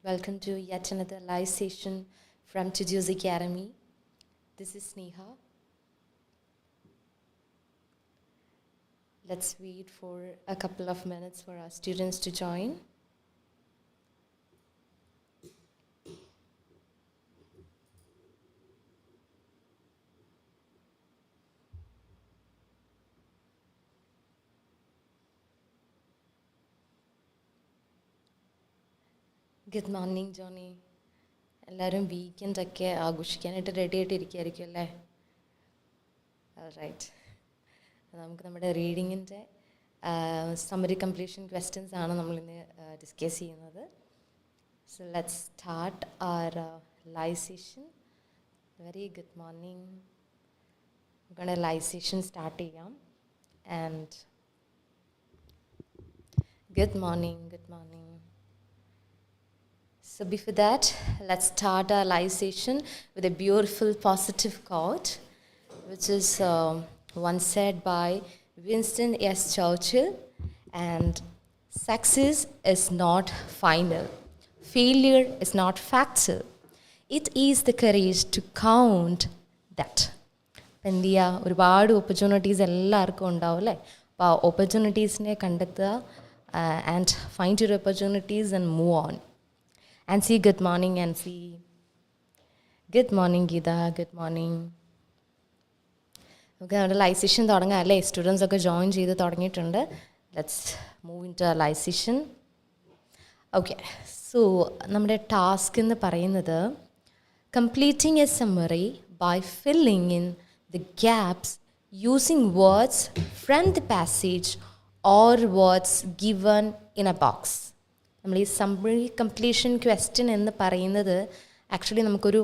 Welcome to yet another live session from Tiju's Academy. This is Sneha. Let's wait for a couple of minutes for our students to join. Good morning, Johnny. എല്ലാവരും വീക്കെൻഡൊക്കെ ആഘോഷിക്കാനായിട്ട് ready ആയിട്ടിരിക്കുകയായിരിക്കും അല്ലേ? Right. നമുക്ക് നമ്മുടെ റീഡിങ്ങിൻ്റെ summary completion questions ആണ് നമ്മളിന്ന് discuss ചെയ്യുന്നത്. So let's start our live session. Very good morning. നമുക്കാണ് live session start ചെയ്യാം. And good morning, good morning. So before that, let's start our live session with a beautiful positive quote, which is once said by Winston S. Churchill, and success is not final. Failure is not fatal. It is the courage to count that. എന്ത് ചെയ്യുക, ഒരുപാട് opportunities എല്ലാവർക്കും ഉണ്ടാവും അല്ലേ? അപ്പോൾ ആ ഓപ്പർച്യൂണിറ്റീസിനെ കണ്ടെത്തുക and find your opportunities and move on. Ansi, good morning, Ansi. Good morning, Geeta. Good morning. Okay, നമ്മുടെ ലൈവ് സെഷൻ തുടങ്ങാം അല്ലേ? സ്റ്റുഡൻസ് ഒക്കെ ജോയിൻ ചെയ്ത് തുടങ്ങിയിട്ടുണ്ട്. Let's move into live session. Okay, so നമ്മുടെ ടാസ്ക് എന്ന് പറയുന്നത് completing a summary by filling in the gaps using words from the passage or words given in a box. നമ്മൾ ഈ സമ്മറി കംപ്ലീഷൻ ക്വസ്റ്റ്യൻ എന്ന് പറയുന്നത് actually നമുക്കൊരു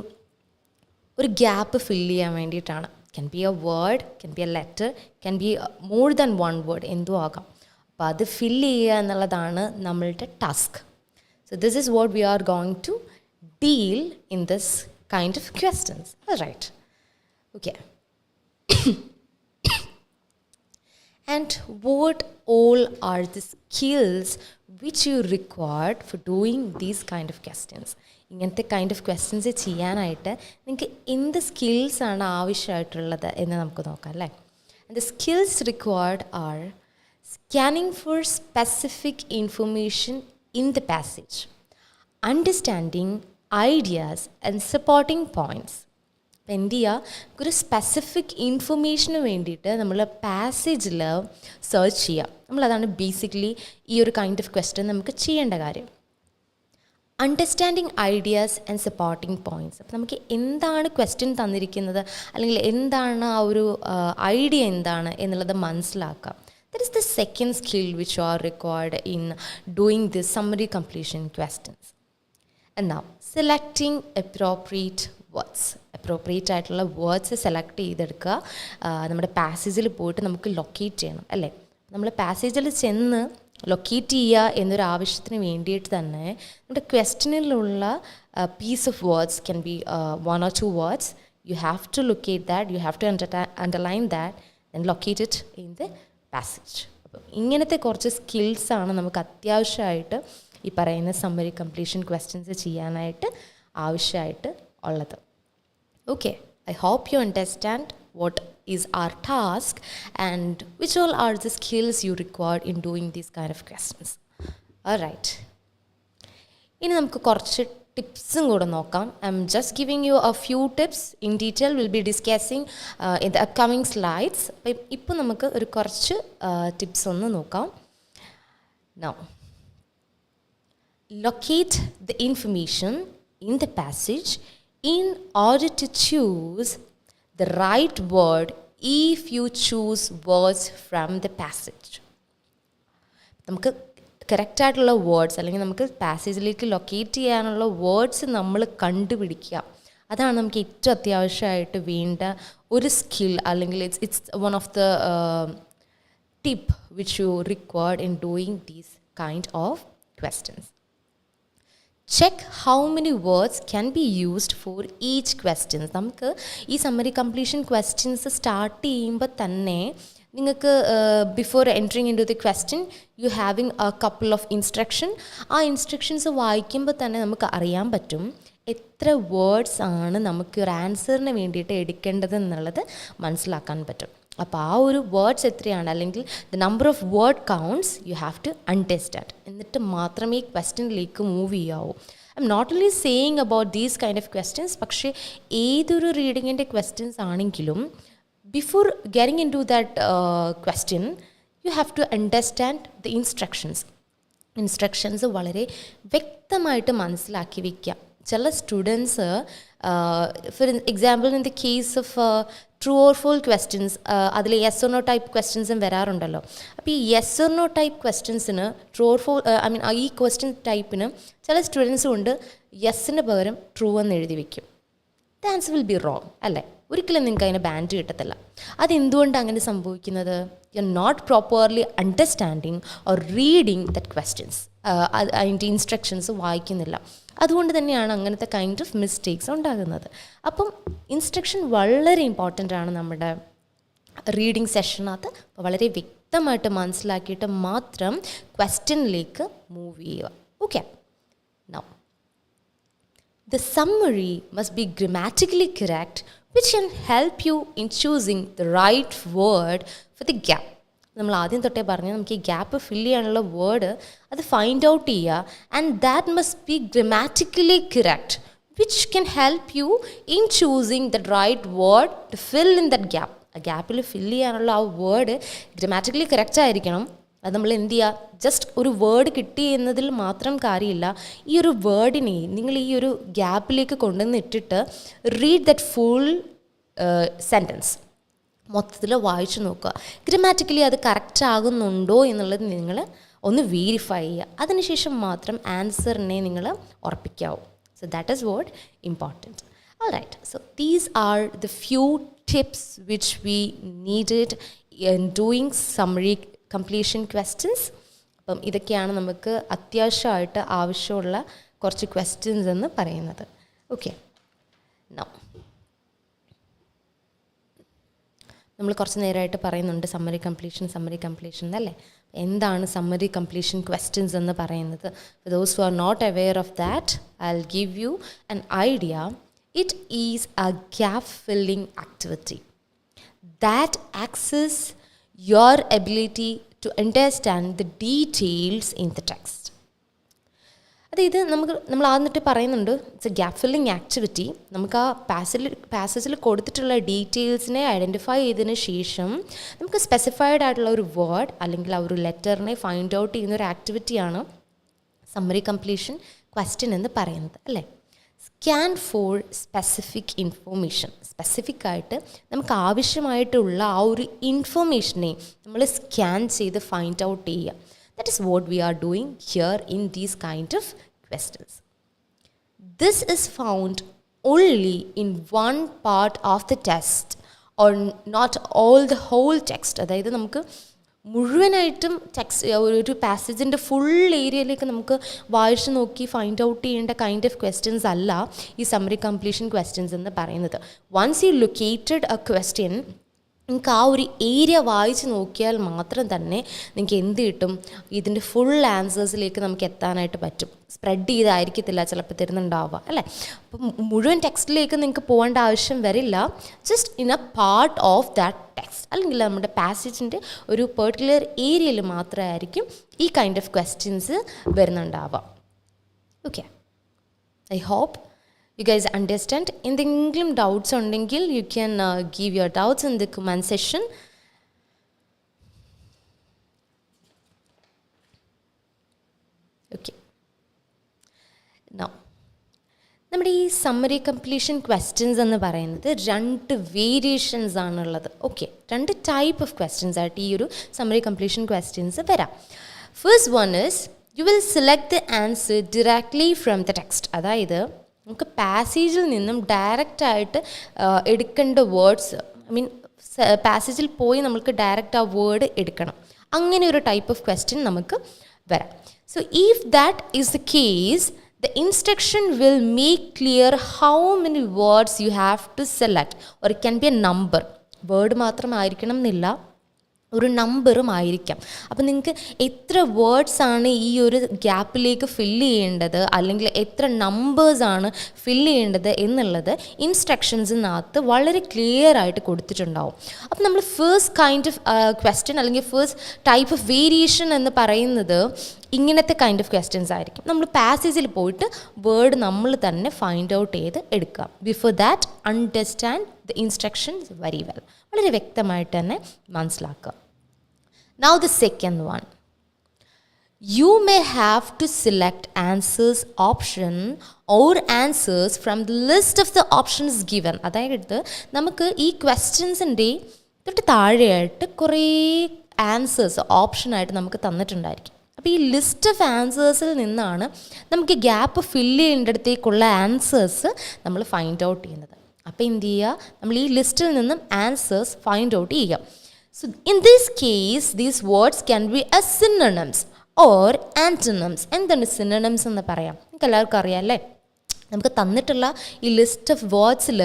gap fill ചെയ്യാൻ വേണ്ടിയിട്ടാണ്. Can be a word, can be a letter, can be more than one word, എന്തും ആകാം. അപ്പോൾ അത് ഫില്ല് ചെയ്യുക എന്നുള്ളതാണ് നമ്മളുടെ task. So this is what we are going to deal in this kind of questions. Right, okay. And what all are the skills which you required for doing these kind of questions? ഇങ്ങനത്തെ kind of questions ചെയ്യാനായിട്ട് നിങ്ങൾക്ക് എന്ത് സ്കിൽസാണ് ആവശ്യമായിട്ടുള്ളത് എന്ന് നമുക്ക് നോക്കാം അല്ലേ? And the skills required are scanning for specific information in the passage, understanding ideas and supporting points. എന്ത് ചെയ്യുക, ഒരു സ്പെസിഫിക് ഇൻഫർമേഷന് വേണ്ടിയിട്ട് നമ്മൾ പാസേജിൽ സെർച്ച് ചെയ്യുക. നമ്മളതാണ് ബേസിക്കലി ഈ ഒരു കൈൻഡ് ഓഫ് ക്വസ്റ്റ്യൻ നമുക്ക് ചെയ്യേണ്ട കാര്യം. Understanding ideas and supporting points. അപ്പോൾ നമുക്ക് എന്താണ് ക്വസ്റ്റ്യൻ തന്നിരിക്കുന്നത്, അല്ലെങ്കിൽ എന്താണ് ആ ഒരു ഐഡിയ എന്താണ് എന്നുള്ളത് മനസ്സിലാക്കാം. That is the second skill which are required in doing this summary completion questions. എന്നാൽ സെലക്ടിങ് അപ്രോപ്രിയേറ്റ് വേർഡ്സ്, അപ്രോപ്രിയേറ്റ് ആയിട്ടുള്ള വേർഡ്സ് സെലക്ട് ചെയ്തെടുക്കുക. നമ്മുടെ പാസേജിൽ പോയിട്ട് നമുക്ക് ലൊക്കേറ്റ് ചെയ്യണം അല്ലേ? നമ്മൾ പാസേജിൽ ചെന്ന് ലൊക്കേറ്റ് ചെയ്യുക എന്നൊരു ആവശ്യത്തിന് വേണ്ടിയിട്ട് തന്നെ നമ്മുടെ ക്വസ്റ്റ്യനിലുള്ള piece of words can be 1 or 2 words. You have to locate that, you have to underline that and locate it in the passage. അപ്പം ഇങ്ങനത്തെ കുറച്ച് സ്കിൽസാണ് നമുക്ക് അത്യാവശ്യമായിട്ട് ഈ പറയുന്ന സമ്മറി കംപ്ലീഷൻ ക്വസ്റ്റ്യൻസ് ചെയ്യാനായിട്ട് ആവശ്യമായിട്ട് ഉള്ളത്. Okay, I hope you understand what is our task and which all are the skills you require in doing these kind of questions. Alright. ഇനി നമുക്ക് കുറച്ച് ടിപ്സും കൂടെ നോക്കാം. I'm just giving you a few tips. In detail we'll be discussing in the upcoming slides. ഇപ്പോൾ നമുക്ക് ഒരു കുറച്ച് tips ഒന്ന് നോക്കാം. Now, locate the information in the passage in order to choose the right word if you choose words from the passage. നമുക്ക് കറക്റ്റായിട്ടുള്ള words അല്ലെങ്കിൽ നമുക്ക് പാസേജിലേക്ക് ലൊക്കേറ്റ് ചെയ്യാനുള്ള വേർഡ്സ് നമ്മൾ കണ്ടുപിടിക്കുക. അതാണ് നമുക്ക് ഏറ്റവും അത്യാവശ്യമായിട്ട് വേണ്ട ഒരു സ്കിൽ, അല്ലെങ്കിൽ it's one of the tip which U required in doing these kind of questions. Check how many words can be used for each question. നമുക്ക് ഈ സമ്മറി കംപ്ലീഷൻ ക്വസ്റ്റ്യൻസ് സ്റ്റാർട്ട് ചെയ്യുമ്പോൾ തന്നെ നിങ്ങൾക്ക് before entering in to the question you having a couple of instruction. ആ instructions വായിക്കുമ്പോൾ തന്നെ നമുക്ക് അറിയാൻ പറ്റും എത്ര വേർഡ്സ് ആണ് നമുക്ക് ഒരു ആൻസറിന് വേണ്ടിയിട്ട് എടുക്കേണ്ടത് എന്നുള്ളത് മനസ്സിലാക്കാൻ പറ്റും. അപ്പോൾ ആ ഒരു വേർഡ്സ് എത്രയാണ്, അല്ലെങ്കിൽ the number of word counts you have to understand. എന്നിട്ട് മാത്രമേ ഈ ക്വസ്റ്റ്യനിലേക്ക് മൂവ് ചെയ്യാവൂ. I'm not only saying about these kind of questions, പക്ഷേ ഏതൊരു റീഡിങ്ങിൻ്റെ ക്വസ്റ്റ്യൻസ് ആണെങ്കിലും before getting in to that question you have to understand the instructions വളരെ വ്യക്തമായിട്ട് മനസ്സിലാക്കി വയ്ക്കുക. ചില students for example in the case of true or false questions, അതിൽ യെസ് ഓർ നോ ടൈപ്പ് ക്വസ്റ്റ്യൻസും വരാറുണ്ടല്ലോ. അപ്പോൾ ഈ യെസ് ഓർ നോ ടൈപ്പ് ക്വസ്റ്റ്യൻസിന് ട്രൂ ഓർ ഫോൾ ഈ ക്വസ്റ്റ്യൻ ടൈപ്പിന് ചില സ്റ്റുഡൻസും ഉണ്ട് യെസ്സിന് പകരം ട്രൂ എന്ന് എഴുതി വയ്ക്കും. The answer will be wrong അല്ലേ? ഒരിക്കലും നിങ്ങൾക്ക് അതിന് ബാൻഡ് കിട്ടത്തില്ല. അതെന്തുകൊണ്ടാണ് അങ്ങനെ സംഭവിക്കുന്നത്? You are not properly understanding or reading that questions. അതിൻ്റെ ഇൻസ്ട്രക്ഷൻസ് വായിക്കുന്നില്ല. അതുകൊണ്ട് തന്നെയാണ് അങ്ങനത്തെ കൈൻഡ് ഓഫ് മിസ്റ്റേക്സ് ഉണ്ടാകുന്നത്. അപ്പം ഇൻസ്ട്രക്ഷൻ വളരെ ഇമ്പോർട്ടൻ്റ് ആണ് നമ്മുടെ റീഡിങ് സെഷനകത്ത്. അപ്പോൾ വളരെ വ്യക്തമായിട്ട് മനസ്സിലാക്കിയിട്ട് മാത്രം ക്വസ്റ്റ്യനിലേക്ക് മൂവ് ചെയ്യുക. Okay, now the summary must be grammatically correct, which can help you in choosing the right word for the gap. നമ്മൾ ആദ്യം തൊട്ടേ പറഞ്ഞു നമുക്ക് ഈ ഗ്യാപ്പ് ഫില്ല് ചെയ്യാനുള്ള വേർഡ് അത് ഫൈൻഡ് ഔട്ട് ചെയ്യുക. And that must be grammatically correct, which can help you in choosing the right word to fill in that gap. ആ ഗ്യാപ്പിൽ ഫില്ല് ചെയ്യാനുള്ള ആ വേർഡ് ഗ്രമാറ്റിക്കലി കറക്റ്റ് ആയിരിക്കണം. അത് നമ്മൾ എന്ത് ചെയ്യുക, ജസ്റ്റ് ഒരു വേർഡ് കിട്ടി എന്നതിൽ മാത്രം കാര്യമില്ല. ഈ ഒരു വേർഡിനെ നിങ്ങൾ ഈ ഒരു ഗ്യാപ്പിലേക്ക് കൊണ്ടുവന്നിട്ടിട്ട് റീഡ് ദറ്റ് ഫുൾ സെൻറ്റൻസ് മൊത്തത്തിൽ വായിച്ചു നോക്കുക. ഗ്രമാറ്റിക്കലി അത് കറക്റ്റ് ആകുന്നുണ്ടോ എന്നുള്ളത് നിങ്ങൾ ഒന്ന് വെരിഫൈ ചെയ്യുക. അതിനുശേഷം മാത്രം ആൻസറിനെ നിങ്ങൾ ഉറപ്പിക്കാവൂ. So that is what important. Alright, so these are the few tips which we needed in doing summary completion questions. അപ്പം ഇതൊക്കെയാണ് നമുക്ക് അത്യാവശ്യമായിട്ട് ആവശ്യമുള്ള കുറച്ച് ക്വസ്റ്റ്യൻസ് എന്ന് പറയുന്നത്. ഓക്കെ, നൗ നമ്മൾ കുറച്ച് നേരമായിട്ട് പറയുന്നുണ്ട് സമ്മറി കംപ്ലീഷൻ എന്നല്ലേ. എന്താണ് സമ്മറി കംപ്ലീഷൻ ക്വസ്റ്റ്യൻസ് എന്ന് പറയുന്നത്? For those who are not aware of that, I will give you an idea. It is a gap-filling activity that accesses your ability to understand the details in the text. അതായത് നമ്മൾ ആദ്യമായിട്ട് പറയുന്നുണ്ട് it's A gap filling activity. നമുക്ക് ആ പാസേജിൽ കൊടുത്തിട്ടുള്ള ഡീറ്റെയിൽസിനെ identify ചെയ്തതിന് ശേഷം നമുക്ക് സ്പെസിഫൈഡ് ആയിട്ടുള്ള ഒരു വേർഡ് അല്ലെങ്കിൽ ആ ഒരു ലെറ്ററിനെ ഫൈൻഡ് ഔട്ട് ചെയ്യുന്ന ഒരു ആക്ടിവിറ്റിയാണ് സമ്മറി കംപ്ലീഷൻ ക്വസ്റ്റ്യൻ എന്ന് പറയുന്നത് അല്ലേ. Scan for specific information. Specific ആയിട്ട് നമുക്ക് ആവശ്യമായിട്ടുള്ള ആ ഒരു ഇൻഫർമേഷനെ നമ്മൾ സ്കാൻ ചെയ്ത് ഫൈൻഡ് ഔട്ട് ചെയ്യുക. That is what we are doing here in these kind of questions. This is found only in one part of the text or not all the whole text. അതായത് നമുക്ക് മുഴുവനായിട്ടും text ഒരു പാസേജിൻ്റെ full ഏരിയയിലേക്ക് നമുക്ക് വായിച്ച് നോക്കി find out ചെയ്യേണ്ട kind of questions അല്ല ഈ സമ്മറി കംപ്ലീഷൻ ക്വസ്റ്റ്യൻസ് എന്ന് പറയുന്നത്. Once you located a question, നിങ്ങൾക്ക് ആ ഒരു ഏരിയ വായിച്ച് നോക്കിയാൽ മാത്രം തന്നെ നിങ്ങൾക്ക് എന്ത് കിട്ടും, ഇതിൻ്റെ ഫുൾ ആൻസേഴ്സിലേക്ക് നമുക്ക് എത്താനായിട്ട് പറ്റും. സ്പ്രെഡ് ചെയ്തായിരിക്കത്തില്ല ചിലപ്പോൾ തരുന്നുണ്ടാവുക അല്ലേ. അപ്പം മുഴുവൻ ടെക്സ്റ്റിലേക്ക് നിങ്ങൾക്ക് പോകേണ്ട ആവശ്യം വരില്ല. Just in a part of that text അല്ലെങ്കിൽ നമ്മുടെ പാസേജിൻ്റെ ഒരു പെർട്ടിക്കുലർ ഏരിയയിൽ മാത്രമായിരിക്കും ഈ കൈൻഡ് ഓഫ് ക്വസ്റ്റ്യൻസ് വരുന്നുണ്ടാവുക. Okay, I hope you guys understand. എന്തെങ്കിലും ഡൗട്ട്സ് ഉണ്ടെങ്കിൽ you can give your doubts in the comment section. Okay, now നമ്മുടെ ഈ സമ്മറി കംപ്ലീഷൻ ക്വസ്റ്റ്യൻസ് എന്ന് പറയുന്നത് 2 വേരിയേഷൻസ് ആണുള്ളത്. ഓക്കെ, 2 ടൈപ്പ് ഓഫ് ക്വസ്റ്റ്യൻസ് ആയിട്ട് ഈ ഒരു സമ്മറി കംപ്ലീഷൻ ക്വസ്റ്റ്യൻസ് വരാം. First one is you will select the answer directly from the text. അതായത് നമുക്ക് പാസേജിൽ നിന്നും ഡയറക്റ്റായിട്ട് എടുക്കേണ്ട വേർഡ്സ്, ഐ മീൻ പാസേജിൽ പോയി നമുക്ക് ഡയറക്റ്റ് ആ വേർഡ് എടുക്കണം. അങ്ങനെ ഒരു ടൈപ്പ് ഓഫ് ക്വസ്റ്റ്യൻ നമുക്ക് വരാം. So if that is the case, the instruction will make clear how many words you have to select, or it can be a number. Word മാത്രമായിരിക്കണം എന്നില്ല, ഒരു നമ്പറും ആയിരിക്കാം. അപ്പോൾ നിങ്ങൾക്ക് എത്ര വേർഡ്സാണ് ഈ ഒരു ഗ്യാപ്പിലേക്ക് ഫില്ല് ചെയ്യേണ്ടത്, അല്ലെങ്കിൽ എത്ര നമ്പേഴ്സാണ് ഫില്ല് ചെയ്യേണ്ടത് എന്നുള്ളത് ഇൻസ്ട്രക്ഷൻസിനകത്ത് വളരെ ക്ലിയർ ആയിട്ട് കൊടുത്തിട്ടുണ്ടാവും. അപ്പോൾ നമ്മൾ ഫസ്റ്റ് കൈൻഡ് ഓഫ് ക്വസ്റ്റ്യൻ അല്ലെങ്കിൽ ഫസ്റ്റ് ടൈപ്പ് ഓഫ് വേരിയേഷൻ എന്ന് പറയുന്നത് ഇങ്ങനത്തെ കൈൻഡ് ഓഫ് ക്വസ്റ്റ്യൻസ് ആയിരിക്കും. നമ്മൾ പാസേജിൽ പോയിട്ട് വേർഡ് നമ്മൾ തന്നെ ഫൈൻഡ് ഔട്ട് ചെയ്ത് എടുക്കുക. Before that understand the instructions very well. വളരെ വ്യക്തമായിട്ട് തന്നെ മനസ്സിലാക്കുക. Now the second one. You may have to select answers option or answers from the list of the options given. അതായത് നമുക്ക് ഈ ക്വസ്റ്റ്യൻസിൻ്റെ തൊട്ട് താഴെയായിട്ട് കുറേ ആൻസേഴ്സ് ഓപ്ഷനായിട്ട് നമുക്ക് തന്നിട്ടുണ്ടായിരിക്കും. അപ്പോൾ ഈ ലിസ്റ്റ് ഓഫ് ആൻസേഴ്സിൽ നിന്നാണ് നമുക്ക് ഗ്യാപ്പ് ഫില്ല് ചെയ്യേണ്ടടത്തേക്കുള്ള ആൻസേഴ്സ് നമ്മൾ ഫൈൻഡ് ഔട്ട് ചെയ്യുന്നത്. അപ്പോൾ എന്ത് ചെയ്യുക, നമ്മൾ ഈ ലിസ്റ്റിൽ നിന്നും ആൻസേഴ്സ് ഫൈൻഡ് ഔട്ട് ചെയ്യുക. So in this case, these words can be as synonyms or antonyms. എന്താണ് synonyms എന്ന് പറയാം? നിങ്ങൾക്ക് എല്ലാവർക്കും അറിയാം അല്ലേ? നമുക്ക് തന്നിട്ടുള്ള ഈ ലിസ്റ്റ് ഓഫ് വേർഡ്സിൽ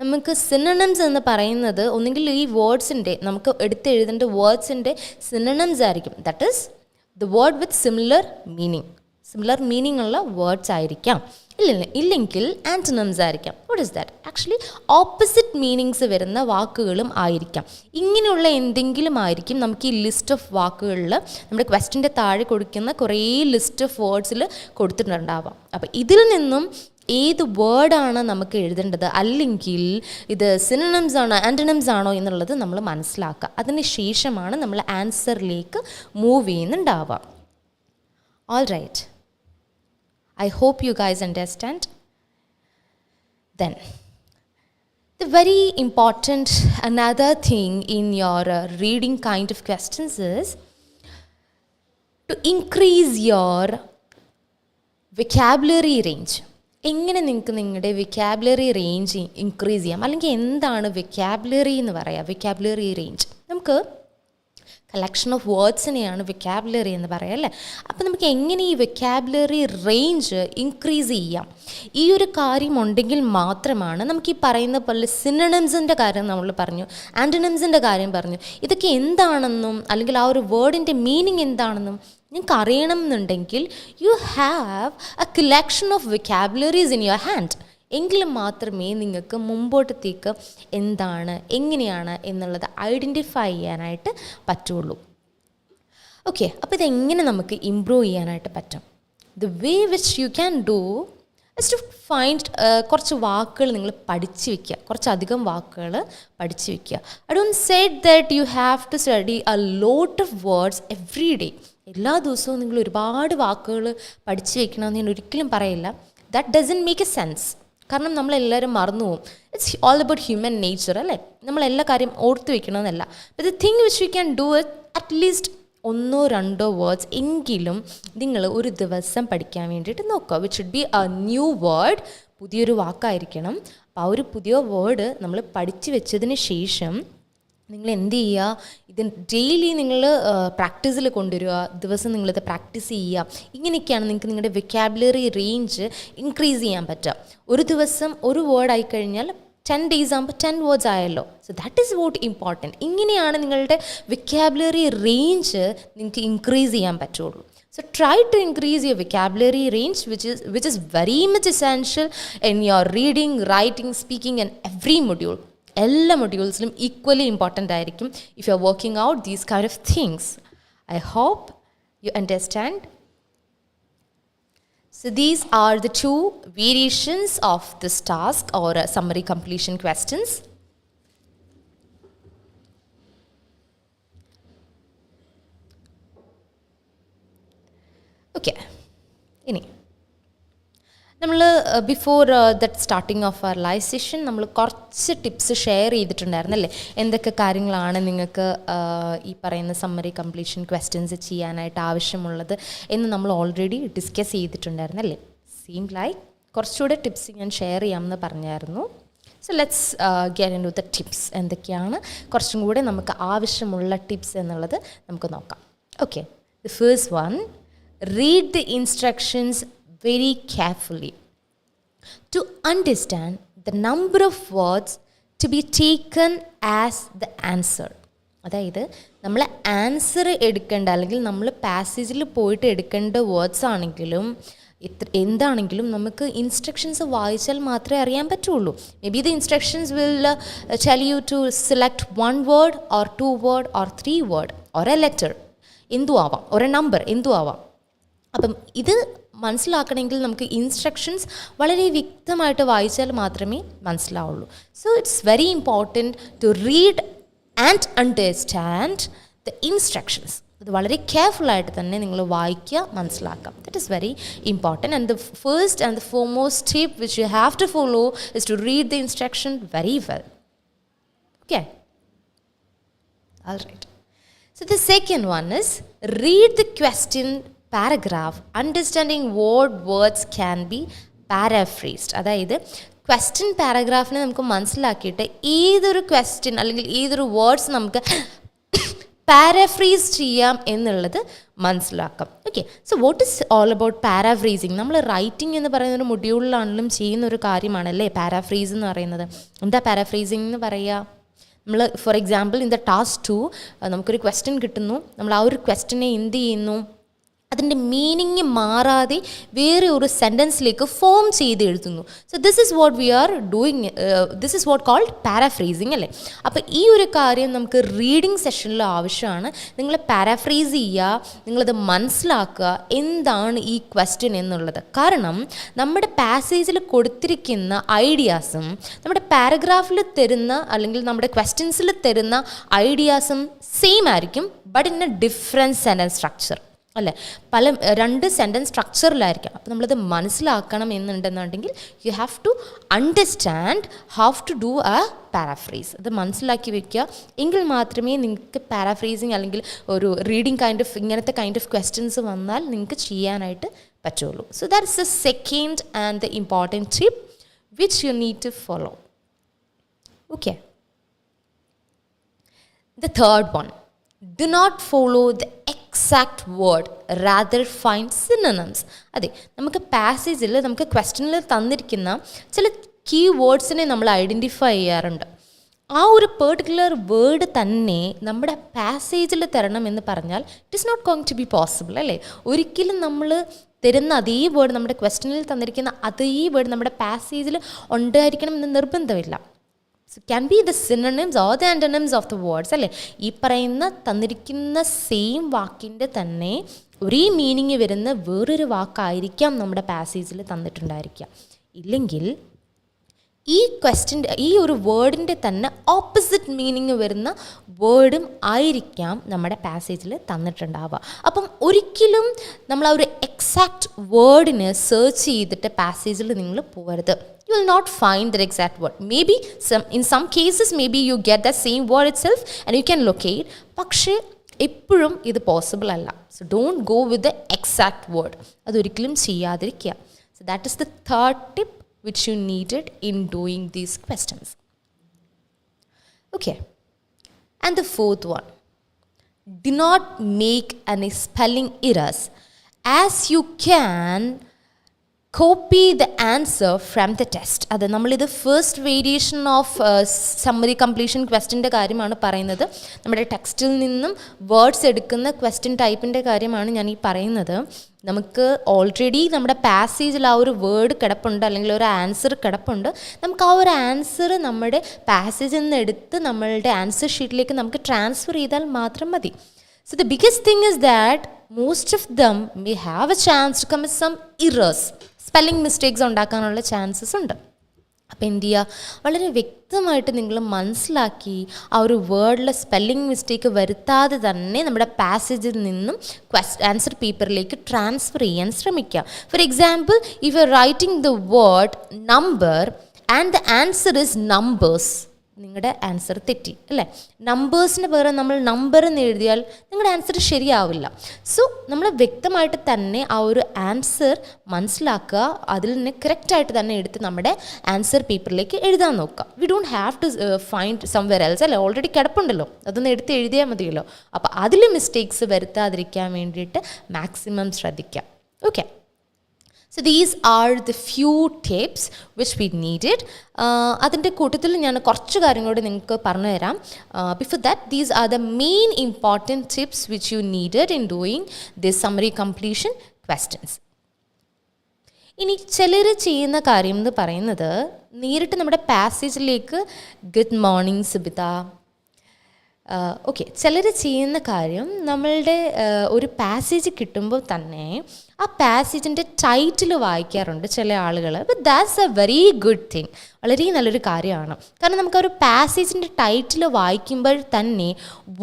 നമുക്ക് സിനണിംസ് എന്ന് പറയുന്നത് ഒന്നുകിൽ ഈ വേർഡ്സിൻ്റെ നമുക്ക് എടുത്തെഴുതേണ്ട വേർഡ്സിൻ്റെ സിനണിംസ് ആയിരിക്കും. That is the word with similar meaning ഉള്ള വേർഡ്സ് ആയിരിക്കാം. ഇല്ലെങ്കിൽ ആൻറ്റണിംസ് ആയിരിക്കാം. What is that? Actually opposite meanings വരുന്ന വാക്കുകളും ആയിരിക്കാം. ഇങ്ങനെയുള്ള എന്തെങ്കിലും ആയിരിക്കും നമുക്ക് ഈ ലിസ്റ്റ് ഓഫ് വാക്കുകളിൽ നമ്മുടെ ക്വസ്റ്റ്യൻ്റെ താഴെ കൊടുക്കുന്ന കുറേ ലിസ്റ്റ് ഓഫ് വേർഡ്സിൽ കൊടുത്തിട്ടുണ്ടാവാം. അപ്പോൾ ഇതിൽ നിന്നും ഏത് വേർഡാണ് നമുക്ക് എഴുതേണ്ടത്, അല്ലെങ്കിൽ ഇത് സിനണിംസ് ആണോ ആൻറ്റണിംസ് ആണോ എന്നുള്ളത് നമ്മൾ മനസ്സിലാക്കുക. അതിന് ശേഷമാണ് നമ്മൾ ആൻസറിലേക്ക് move ചെയ്യുന്നുണ്ടാവുക. All right. I hope you guys understand. Then, the very important another thing in your reading kind of questions is to increase your vocabulary range. എങ്ങനെ നിങ്ങൾക്ക് നിങ്ങളുടെ വിക്കാബുലറി റേഞ്ച് ഇൻക്രീസ് ചെയ്യാം, അല്ലെങ്കിൽ എന്താണ് വിക്കാബുലറി എന്ന് പറയാം? വിക്കാബുലറി റേഞ്ച് നമുക്ക് കളക്ഷൻ ഓഫ് വേർഡ്സിനെയാണ് വിക്കാബുലറി എന്ന് പറയാം അല്ലേ? അപ്പോൾ നമുക്ക് എങ്ങനെ ഈ വിക്കാബുലറി റേഞ്ച് ഇൻക്രീസ് ചെയ്യാം? ഈ ഒരു കാര്യം ഉണ്ടെങ്കിൽ മാത്രമാണ് നമുക്ക് ഈ പറയുന്ന പോലെ സിനണിംസിൻ്റെ കാര്യം നമ്മൾ പറഞ്ഞു, ആൻറ്റണിംസിൻ്റെ കാര്യം പറഞ്ഞു. ഇതൊക്കെ എന്താണെന്നും അല്ലെങ്കിൽ ആ ഒരു വേർഡിൻ്റെ മീനിങ് എന്താണെന്നും നിങ്ങൾക്ക് അറിയണം എന്നുണ്ടെങ്കിൽ you have a collection of vocabularies in your hand. എങ്കിലും മാത്രമേ നിങ്ങൾക്ക് മുമ്പോട്ടത്തേക്ക് എന്താണ് എങ്ങനെയാണ് എന്നുള്ളത് ഐഡൻറ്റിഫൈ ചെയ്യാനായിട്ട് പറ്റുള്ളൂ. ഓക്കെ, അപ്പോൾ ഇതെങ്ങനെ നമുക്ക് ഇമ്പ്രൂവ് ചെയ്യാനായിട്ട് പറ്റും? The way which you can do is to find കുറച്ച് വാക്കുകൾ നിങ്ങൾ പഠിച്ച് വയ്ക്കുക, കുറച്ചധികം വാക്കുകൾ പഠിച്ച് വയ്ക്കുക. I don't said that you have to study a lot of words every day. എല്ലാ ദിവസവും നിങ്ങൾ ഒരുപാട് വാക്കുകൾ പഠിച്ച് വയ്ക്കണമെന്ന് ഞാൻ ഒരിക്കലും പറയില്ല. That doesn't make a sense. കാരണം നമ്മളെല്ലാവരും മറന്നു പോകും. It's all about human nature അല്ലേ? നമ്മളെല്ലാ കാര്യം ഓർത്ത് വയ്ക്കണമെന്നല്ല. But the thing which you can do it at least 1-2 words എങ്കിലും നിങ്ങൾ ഒരു ദിവസം പഠിക്കാൻ വേണ്ടിയിട്ട് നോക്കുക. Which should be a new word, പുതിയൊരു വാക്കായിരിക്കണം. അപ്പോൾ ആ ഒരു പുതിയ വേർഡ് നമ്മൾ പഠിച്ചു വെച്ചതിന് ശേഷം നിങ്ങൾ എന്ത് ചെയ്യുക, ഇത് ഡെയിലി നിങ്ങൾ പ്രാക്ടീസിൽ കൊണ്ടുവരിക, ദിവസം നിങ്ങളിത് പ്രാക്ടീസ് ചെയ്യുക. ഇങ്ങനെയൊക്കെയാണ് നിങ്ങൾക്ക് നിങ്ങളുടെ വിക്കാബുലറി റേഞ്ച് ഇൻക്രീസ് ചെയ്യാൻ പറ്റുക. ഒരു ദിവസം ഒരു വേർഡ് ആയിക്കഴിഞ്ഞാൽ 10 days ആകുമ്പോൾ 10 വേർഡ്സ് ആയല്ലോ. So that is what important. ഇങ്ങനെയാണ് നിങ്ങളുടെ വിക്കാബുലറി റേഞ്ച് നിങ്ങൾക്ക് ഇൻക്രീസ് ചെയ്യാൻ പറ്റുള്ളൂ. So try to increase your vocabulary range, which is very much essential in your reading, writing, speaking and every module. എല്ലാ മൊഡ്യൂൾസിലും ഈക്വലി ഇമ്പോർട്ടൻ്റ് ആയിരിക്കും if you are working out these kind of things. I hope you understand. So these are the 2 variations of this task or summary completion questions. Okay. ഇനി നമ്മൾ before that starting of our live session നമ്മൾ കുറച്ച് tips share ചെയ്തിട്ടുണ്ടായിരുന്നല്ലേ? എന്തൊക്കെ കാര്യങ്ങളാണ് നിങ്ങൾക്ക് ഈ പറയുന്ന summary completion questions ചെയ്യാനായിട്ട് ആവശ്യമുള്ളത് എന്ന് നമ്മൾ ഓൾറെഡി ഡിസ്കസ് ചെയ്തിട്ടുണ്ടായിരുന്നല്ലേ? സെയിം ലൈക്ക് കുറച്ചുകൂടെ ടിപ്സ് ഞാൻ ഷെയർ ചെയ്യാമെന്ന് പറഞ്ഞായിരുന്നു. So let's get in to the tips. എന്തൊക്കെയാണ് കുറച്ചും കൂടെ നമുക്ക് ആവശ്യമുള്ള ടിപ്സ് എന്നുള്ളത് നമുക്ക് നോക്കാം. Okay, the first one, read the instructions very carefully to understand the number of words to be taken as the answer. അതായത് നമ്മൾ ആൻസർ എടുക്കേണ്ട അല്ലെങ്കിൽ നമ്മൾ പാസേജിൽ പോയിട്ട് എടുക്കേണ്ട വേർഡ്സ് ആണെങ്കിലും എന്താണെങ്കിലും നമുക്ക് ഇൻസ്ട്രക്ഷൻസ് വായിച്ചാൽ മാത്രമേ അറിയാൻ പറ്റുള്ളൂ. Maybe the instructions will tell you to select 1 word or 2 word or 3 word or a letter, എന്തും ആവാം, ഒരു നമ്പർ എന്തും ആവാം. അപ്പം ഇത് മനസ്സിലാക്കണമെങ്കിൽ നമുക്ക് ഇൻസ്ട്രക്ഷൻസ് വളരെ വ്യക്തമായിട്ട് വായിച്ചാൽ മാത്രമേ മനസ്സിലാവുള്ളൂ. So it's very important to read and understand the instructions. അത് വളരെ കെയർഫുള്ളായിട്ട് തന്നെ നിങ്ങൾ വായിക്കുക, മനസ്സിലാക്കാം. That is very important. And the first and the foremost tip which you have to follow is to read the instruction very well. Okay, all right. So the second one is read the question paragraph, understanding what words can be paraphrased. അതായത് question പാരഗ്രാഫിനെ നമുക്ക് മനസ്സിലാക്കിയിട്ട് ഏതൊരു question അല്ലെങ്കിൽ ഏതൊരു words നമുക്ക് paraphrase ചെയ്യാം എന്നുള്ളത് മനസ്സിലാക്കാം. Okay, so what is all about paraphrasing? നമ്മൾ റൈറ്റിംഗ് എന്ന് പറയുന്ന ഒരു മൊഡ്യൂളിലാണെങ്കിലും ചെയ്യുന്ന ഒരു കാര്യമാണല്ലേ പാരാഫ്രേസ് എന്ന് പറയുന്നത്. എന്താ പാരാഫ്രേസിംഗ് എന്ന് പറയുക? നമ്മൾ four example in the task 2 നമുക്കൊരു ക്വസ്റ്റ്യൻ കിട്ടുന്നു. നമ്മൾ ആ ഒരു ക്വസ്റ്റ്യനെ എന്ത് ചെയ്യുന്നു, അതിൻ്റെ മീനിങ് മാറാതെ വേറെ ഒരു സെൻറ്റൻസിലേക്ക് ഫോം ചെയ്ത് എഴുതുന്നു. So this is what we are doing, this is what called paraphrasing അല്ലേ. അപ്പോൾ ഈ ഒരു കാര്യം നമുക്ക് റീഡിങ് സെഷനിൽ ആവശ്യമാണ്. നിങ്ങൾ പാരാഫ്രേസ് ചെയ്യുക, നിങ്ങളത് മനസ്സിലാക്കുക എന്താണ് ഈ ക്വസ്റ്റ്യൻ എന്നുള്ളത്. കാരണം നമ്മുടെ പാസേജിൽ കൊടുത്തിരിക്കുന്ന ഐഡിയാസും നമ്മുടെ പാരഗ്രാഫിൽ തരുന്ന അല്ലെങ്കിൽ നമ്മുടെ ക്വസ്റ്റ്യൻസിൽ തരുന്ന ഐഡിയാസും സെയിം ആയിരിക്കും, but in a different sentence structure അല്ലേ. പല 2 സെൻറ്റൻസ് സ്ട്രക്ചറിലായിരിക്കാം. അപ്പോൾ നമ്മളത് മനസ്സിലാക്കണം എന്നുണ്ടെന്നുണ്ടെങ്കിൽ you have to understand how to do a paraphrase. അത് മനസ്സിലാക്കി വെക്കുക, എങ്കിൽ മാത്രമേ നിങ്ങൾക്ക് പാരാഫ്രേസിങ് അല്ലെങ്കിൽ ഒരു റീഡിങ് ഇങ്ങനത്തെ കൈൻഡ് ഓഫ് ക്വസ്റ്റ്യൻസ് വന്നാൽ നിങ്ങൾക്ക് ചെയ്യാനായിട്ട് പറ്റുള്ളൂ. So that is the second and the important tip which you need to follow. Okay, the third one, do not follow the exact word, rather find synonyms. അതെ, നമുക്ക് പാസേജിൽ നമുക്ക് ക്വസ്റ്റ്യനിൽ തന്നിരിക്കുന്ന ചില കീ വേർഡ്സിനെ നമ്മൾ ഐഡൻറ്റിഫൈ ചെയ്യാറുണ്ട്. ആ ഒരു പെർട്ടിക്കുലർ വേർഡ് തന്നെ നമ്മുടെ പാസേജിൽ തരണം എന്ന് പറഞ്ഞാൽ it is not going to be possible അല്ലേ. ഒരിക്കലും നമ്മൾ തരുന്ന അതേ വേർഡ്, നമ്മുടെ ക്വസ്റ്റ്യനിൽ തന്നിരിക്കുന്ന അതേ വേർഡ് നമ്മുടെ പാസേജിൽ ഉണ്ടായിരിക്കണം എന്ന് നിർബന്ധമില്ല. So can be the synonyms or the antonyms of the words അല്ലേ. ഈ പറയുന്ന തന്നിരിക്കുന്ന സെയിം വാക്കിൻ്റെ തന്നെ ഒരേ മീനിങ് വരുന്ന വേറൊരു വാക്കായിരിക്കാം നമ്മുടെ പാസേജിൽ തന്നിട്ടുണ്ടായിരിക്കുക. ഇല്ലെങ്കിൽ ഈ ഒരു വേർഡിൻ്റെ തന്നെ ഓപ്പോസിറ്റ് മീനിങ് വരുന്ന വേർഡും ആയിരിക്കാം നമ്മുടെ പാസേജിൽ തന്നിട്ടുണ്ടാവുക. അപ്പം ഒരിക്കലും നമ്മൾ ആ ഒരു എക്സാക്റ്റ് വേർഡിന് സെർച്ച് ചെയ്തിട്ട് പാസേജിൽ നിങ്ങൾ പോകരുത്. You will not find that exact word. Maybe in some cases maybe you get that same word itself and you can locate. പക്ഷേ എപ്പോഴും ഇത് പോസിബിൾ അല്ല. So don't go with the exact word. അതൊരിക്കലും ചെയ്യാതിരിക്കുക. So that is the third tip which you needed in doing these questions. Okay. And the fourth one, do not make any spelling errors. As you can copy the answer from the test. അത് നമ്മളിത് first variation of summary completion ക്വസ്റ്റ്യൻ്റെ കാര്യമാണ് പറയുന്നത്. നമ്മുടെ ടെക്സ്റ്റിൽ നിന്നും words എടുക്കുന്ന question ടൈപ്പിൻ്റെ കാര്യമാണ് ഞാൻ ഈ പറയുന്നത്. നമുക്ക് ഓൾറെഡി നമ്മുടെ പാസേജിൽ ആ ഒരു വേർഡ് കിടപ്പുണ്ട് അല്ലെങ്കിൽ ഒരു ആൻസർ കിടപ്പുണ്ട്. നമുക്ക് ആ ഒരു ആൻസർ നമ്മുടെ പാസേജിൽ നിന്ന് എടുത്ത് നമ്മളുടെ ആൻസർ ഷീറ്റിലേക്ക് നമുക്ക് ട്രാൻസ്ഫർ ചെയ്താൽ മാത്രം മതി. So the biggest thing is that most of them may have a chance to commit some errors. Spelling mistakes ഉണ്ടാക്കാനുള്ള ചാൻസസ് ഉണ്ട്. അപ്പോൾ എന്ത് ചെയ്യുക, വളരെ വ്യക്തമായിട്ട് നിങ്ങൾ മനസ്സിലാക്കി ആ ഒരു വേർഡിലെ സ്പെല്ലിംഗ് മിസ്റ്റേക്ക് വരുത്താതെ തന്നെ നമ്മുടെ പാസേജിൽ നിന്നും ആൻസർ പേപ്പറിലേക്ക് ട്രാൻസ്ഫർ ചെയ്യാൻ ശ്രമിക്കുക. For example, if you are writing the word number and the answer is numbers, നിങ്ങളുടെ ആൻസർ തെറ്റി അല്ലേ. നമ്പേഴ്സിന് പകരം നമ്മൾ നമ്പർ എന്ന് എഴുതിയാൽ നിങ്ങളുടെ ആൻസർ ശരിയാവില്ല. സോ നമ്മൾ വ്യക്തമായിട്ട് തന്നെ ആ ഒരു ആൻസർ മനസ്സിലാക്കുക, അതിൽ നിന്ന് കറക്റ്റായിട്ട് തന്നെ എടുത്ത് നമ്മുടെ ആൻസർ പേപ്പറിലേക്ക് എഴുതാൻ നോക്കുക. We don't have to find somewhere else അല്ലേ, ഓൾറെഡി കിടപ്പുണ്ടല്ലോ, അതൊന്ന് എടുത്ത് എഴുതിയാൽ മതിയല്ലോ. അപ്പോൾ അതിൽ മിസ്റ്റേക്സ് വരുത്താതിരിക്കാൻ വേണ്ടിയിട്ട് മാക്സിമം ശ്രദ്ധിക്കാം. Okay, So these are the few tips which we needed. അതിൻ്റെ കൂട്ടത്തിൽ ഞാൻ കുറച്ച് കാര്യങ്ങളോട് നിങ്ങൾക്ക് പറഞ്ഞു തരാം. Before that, these are the main important tips which you needed in doing this summary completion questions. ഇനി ചിലർ ചെയ്യുന്ന കാര്യം എന്ന് പറയുന്നത് നേരിട്ട് നമ്മുടെ പാസേജിലേക്ക് ഗുഡ് മോർണിംഗ് സുബിത. ഓക്കെ, ചിലർ ചെയ്യുന്ന കാര്യം നമ്മളുടെ ഒരു പാസേജ് കിട്ടുമ്പോൾ തന്നെ ആ പാസേജിൻ്റെ ടൈറ്റിൽ വായിക്കാറുണ്ട് ചില ആളുകൾ. But that's A very good thing. വളരെ നല്ലൊരു കാര്യമാണ്. കാരണം നമുക്ക് ആ ഒരു പാസേജിൻ്റെ ടൈറ്റിൽ വായിക്കുമ്പോൾ തന്നെ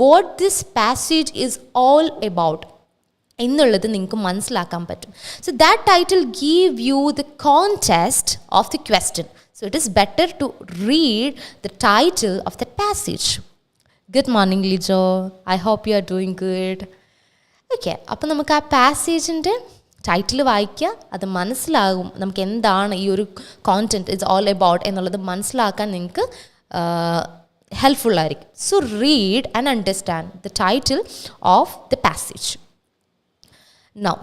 what this passage is all about എന്നുള്ളത് നിങ്ങൾക്ക് മനസ്സിലാക്കാൻ പറ്റും. So that title give you the context of the question. So it is better to read the title of the passage. Good morning Lijo, I hope you are doing good. Okay, അപ്പോൾ നമുക്ക് ആ പാസേജിൻ്റെ title വായിക്കുക, അത് മനസ്സിലാകും നമുക്ക് എന്താണ് ഈ ഒരു കോണ്ടൻറ്റ് ഇറ്റ്സ് ഓൾ എബൌട്ട് എന്നുള്ളത് മനസ്സിലാക്കാൻ നിങ്ങൾക്ക് ഹെൽപ്ഫുള്ളായിരിക്കും. So read and understand the title of the passage. Now,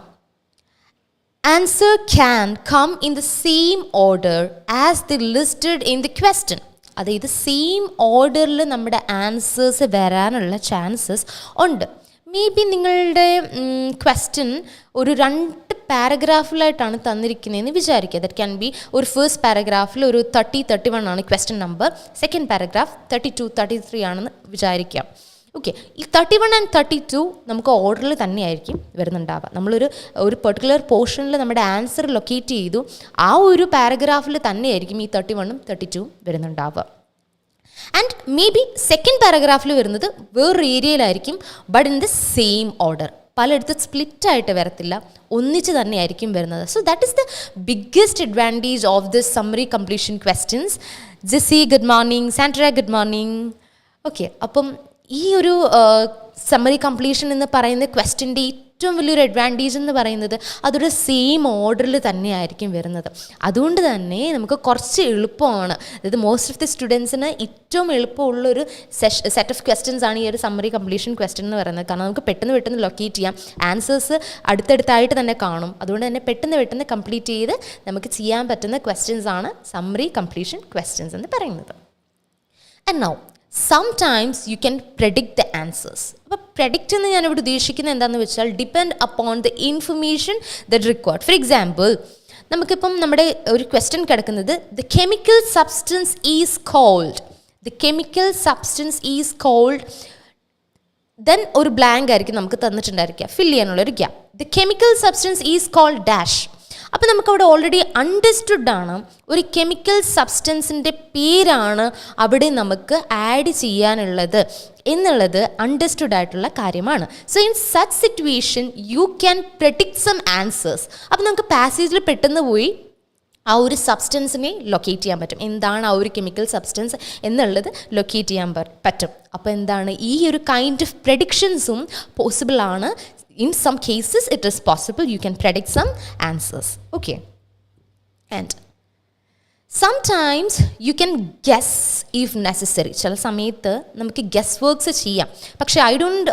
answer can come in the same order as they listed in the question. അതായത് സെയിം ഓർഡറിൽ നമ്മുടെ ആൻസേഴ്സ് വരാനുള്ള ചാൻസസ് ഉണ്ട്. മേ ബി നിങ്ങളുടെ ക്വസ്റ്റ്യൻ ഒരു 2 പാരഗ്രാഫിലായിട്ടാണ് തന്നിരിക്കുന്നതെന്ന് വിചാരിക്കുക. ദറ്റ് ക്യാൻ ബി ഒരു first പാരഗ്രാഫിൽ ഒരു 30-31 ആണ് ക്വസ്റ്റ്യൻ നമ്പർ, സെക്കൻഡ് പാരഗ്രാഫ് 32-33 ആണെന്ന് വിചാരിക്കാം. ഓക്കെ, ഈ 31 and 32 നമുക്ക് ഓർഡറിൽ തന്നെയായിരിക്കും വരുന്നുണ്ടാവുക. നമ്മളൊരു പെർട്ടിക്കുലർ പോർഷനിൽ നമ്മുടെ ആൻസർ ലൊക്കേറ്റ് ചെയ്തു, ആ ഒരു പാരഗ്രാഫിൽ തന്നെയായിരിക്കും ഈ 31ഉം 32ഉം വരുന്നുണ്ടാവുക. ആൻഡ് മേ ബി സെക്കൻഡ് പാരഗ്രാഫിൽ വരുന്നത് വേറൊരു ഏരിയയിലായിരിക്കും, but in the same order. പലയിടത്ത് സ്പ്ലിറ്റായിട്ട് വരത്തില്ല, ഒന്നിച്ച് തന്നെയായിരിക്കും വരുന്നത്. So that is the biggest advantage of this summary completion questions. Jessy good morning, Sandra good morning. Okay, അപ്പം ഈ ഒരു സമ്മറി കംപ്ലീഷൻ എന്ന് പറയുന്ന ക്വസ്റ്റ്യൻ്റെ ഏറ്റവും വലിയൊരു അഡ്വാൻറ്റേജ് എന്ന് പറയുന്നത് അതൊരു സെയിം ഓർഡറിൽ തന്നെയായിരിക്കും വരുന്നത്. അതുകൊണ്ട് തന്നെ നമുക്ക് കുറച്ച് എളുപ്പമാണ്. അതായത് മോസ്റ്റ് ഓഫ് ദി സ്റ്റുഡൻസിന് ഏറ്റവും എളുപ്പമുള്ളൊരു സെറ്റ് ഓഫ് ക്വസ്റ്റ്യൻസ് ആണ് ഈ ഒരു സമ്മറി കംപ്ലീഷൻ ക്വസ്റ്റ്യൻ എന്ന് പറയുന്നത്. കാരണം നമുക്ക് പെട്ടെന്ന് ലൊക്കേറ്റ് ചെയ്യാം, ആൻസേഴ്സ് അടുത്തടുത്തായിട്ട് തന്നെ കാണും. അതുകൊണ്ട് തന്നെ പെട്ടെന്ന് കംപ്ലീറ്റ് ചെയ്ത് നമുക്ക് ചെയ്യാൻ പറ്റുന്ന ക്വസ്റ്റ്യൻസ് ആണ് സമ്മറി കംപ്ലീഷൻ ക്വസ്റ്റ്യൻസ് എന്ന് പറയുന്നത്. And now sometimes you can predict the answers. അപ്പോൾ predict എന്ന് ഞാനിവിടെ ഉദ്ദേശിക്കുന്നത് എന്താണെന്ന് വെച്ചാൽ depend upon the information that required. For example, നമുക്കിപ്പം നമ്മുടെ ഒരു ക്വസ്റ്റ്യൻ കിടക്കുന്നത് the chemical substance is called then ഒരു ബ്ലാങ്ക് ആയിരിക്കും നമുക്ക് തന്നിട്ടുണ്ടായിരിക്കുക, ഫിൽ ചെയ്യാനുള്ളൊരു gap. The chemical substance is called dash. അപ്പോൾ നമുക്കവിടെ ഓൾറെഡി അണ്ടർസ്റ്റുഡ് ആണ്, ഒരു കെമിക്കൽ സബ്സ്റ്റൻസിൻ്റെ പേരാണ് അവിടെ നമുക്ക് ആഡ് ചെയ്യാനുള്ളത് എന്നുള്ളത് അണ്ടർസ്റ്റുഡ് ആയിട്ടുള്ള കാര്യമാണ്. So in such situation you can predict some answers. അപ്പോൾ നമുക്ക് പാസേജിൽ പെട്ടെന്ന് പോയി ആ ഒരു സബ്സ്റ്റൻസിനെ ലൊക്കേറ്റ് ചെയ്യാൻ പറ്റും, എന്താണ് ആ ഒരു കെമിക്കൽ സബ്സ്റ്റൻസ് എന്നുള്ളത് ലൊക്കേറ്റ് ചെയ്യാൻ പറ്റും. അപ്പോൾ എന്താണ് ഈ ഒരു കൈൻഡ് ഓഫ് പ്രെഡിക്ഷൻസും പോസിബിൾ ആണ്. In some cases it is possible you can predict some answers. Okay, and sometimes you can guess if necessary. ചില സമയത്ത് നമുക്ക് ഗസ് വർക്ക്സ് ചെയ്യാം, പക്ഷേ I don't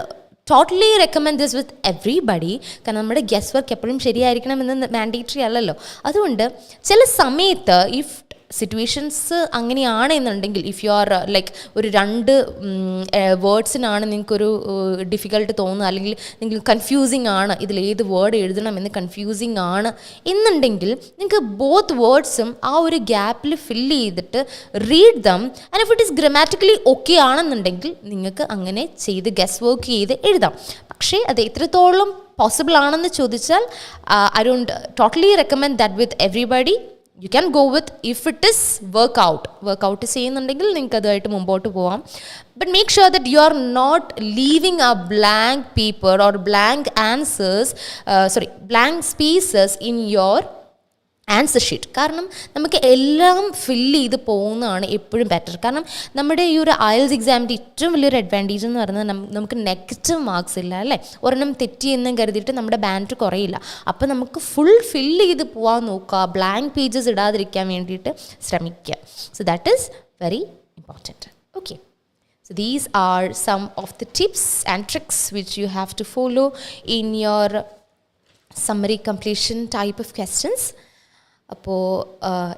totally recommend this with everybody. കാരണം നമ്മുടെ guess work എപ്പോഴും ശരിയായിരിക്കണമെന്ന് mandatory അല്ലല്ലോ. അതുകൊണ്ട് ചില സമയത്ത് ഇഫ് സിറ്റുവേഷൻസ് അങ്ങനെയാണെന്നുണ്ടെങ്കിൽ, ഇഫ് യു ആർ ലൈക്ക് ഒരു 2 വേർഡ്സിനാണ് നിങ്ങൾക്കൊരു ഡിഫിക്കൽട്ട് തോന്നുക, അല്ലെങ്കിൽ നിങ്ങൾക്ക് കൺഫ്യൂസിങ് ആണ്, ഇതിലേത് വേർഡ് എഴുതണമെന്ന് കൺഫ്യൂസിങ് ആണ് എന്നുണ്ടെങ്കിൽ നിങ്ങൾക്ക് ബോത്ത് വേർഡ്സും ആ ഒരു ഗ്യാപ്പിൽ ഫില്ല് ചെയ്തിട്ട് read dum. And if it is grammatically okay ആണെന്നുണ്ടെങ്കിൽ നിങ്ങൾക്ക് അങ്ങനെ ചെയ്ത് ഗസ് വർക്ക് ചെയ്ത് എഴുതാം. പക്ഷേ അത് എത്രത്തോളം പോസിബിൾ ആണെന്ന് ചോദിച്ചാൽ I don't totally recommend that with everybody. You can go with if it is workout ചെയ്യുന്നുണ്ടെങ്കിൽ നിങ്ങൾക്ക് അതുമായിട്ട് മുമ്പോട്ട് പോവാം. But make sure that you are not leaving a blank paper or blank spaces in your answer sheet. കാരണം നമുക്ക് എല്ലാം fill ചെയ്ത് പോകുന്നതാണ് എപ്പോഴും ബെറ്റർ. കാരണം നമ്മുടെ ഈ ഒരു IELTS എക്സാമിൻ്റെ ഏറ്റവും വലിയൊരു അഡ്വാൻറ്റേജ് എന്ന് പറയുന്നത് നമുക്ക് നെഗറ്റീവ് മാർക്സ് ഇല്ല, അല്ലേ? ഒരെണ്ണം തെറ്റി എന്നും കരുതിയിട്ട് നമ്മുടെ ബാൻഡ് കുറയില്ല. അപ്പോൾ നമുക്ക് ഫുൾ ഫില്ല് ചെയ്ത് പോകാൻ നോക്കുക, ബ്ലാങ്ക് പേജസ് ഇടാതിരിക്കാൻ വേണ്ടിയിട്ട് ശ്രമിക്കുക. So that is very important. Okay, so these are some of the tips and tricks which you have to follow in your summary completion type of questions. അപ്പോൾ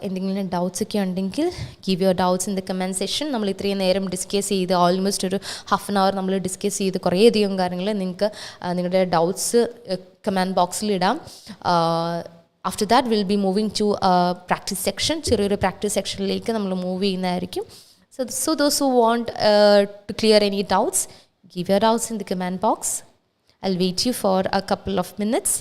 എന്തെങ്കിലും doubts ഒക്കെ ഉണ്ടെങ്കിൽ give your doubts in the comment section. നമ്മൾ ഇത്രയും നേരം discuss ചെയ്ത് almost ഒരു half an hour നമ്മൾ ഡിസ്കസ് ചെയ്ത് കുറേയധികം കാര്യങ്ങൾ നിങ്ങൾക്ക് നിങ്ങളുടെ ഡൗട്ട്സ് കമൻറ്റ് ബോക്സിൽ ഇടാം. After that will be moving to practice section. ചെറിയൊരു പ്രാക്ടീസ് സെക്ഷനിലേക്ക് നമ്മൾ മൂവ് ചെയ്യുന്നതായിരിക്കും. So those who want to clear any doubts, give your doubts in the comment box. I'll wait you for a couple of minutes.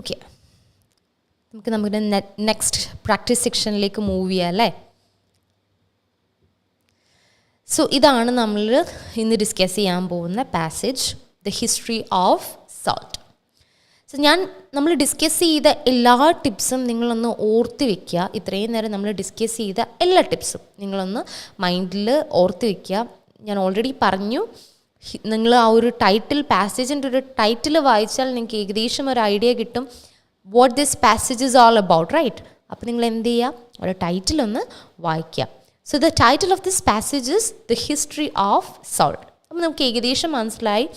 Okay, നമുക്ക് നമ്മുടെ next practice സെക്ഷനിലേക്ക് move ചെയ്യാം അല്ലേ. So ഇതാണ് നമ്മൾ ഇന്ന് ഡിസ്കസ് ചെയ്യാൻ പോകുന്ന passage, the history of salt. So നമ്മൾ ഡിസ്കസ് ചെയ്ത എല്ലാ ടിപ്സും നിങ്ങളൊന്ന് ഓർത്ത് വയ്ക്കുക. ഇത്രയും നേരം നമ്മൾ ഡിസ്കസ് ചെയ്ത എല്ലാ ടിപ്സും നിങ്ങളൊന്ന് മൈൻഡിൽ ഓർത്ത് വയ്ക്കുക. ഞാൻ ഓൾറെഡി പറഞ്ഞു, നിങ്ങൾ ആ ഒരു ടൈറ്റിൽ, പാസേജിൻ്റെ ഒരു ടൈറ്റിൽ വായിച്ചാൽ നിങ്ങൾക്ക് ഏകദേശം ഒരു ഐഡിയ കിട്ടും what this passage is all about, right? അപ്പോൾ നിങ്ങൾ എന്ത് ചെയ്യുക, ഒരു ടൈറ്റിലൊന്ന് വായിക്കുക. So the title of this passage is the history of salt. അപ്പോൾ നമുക്ക് ഏകദേശം മനസ്സിലായി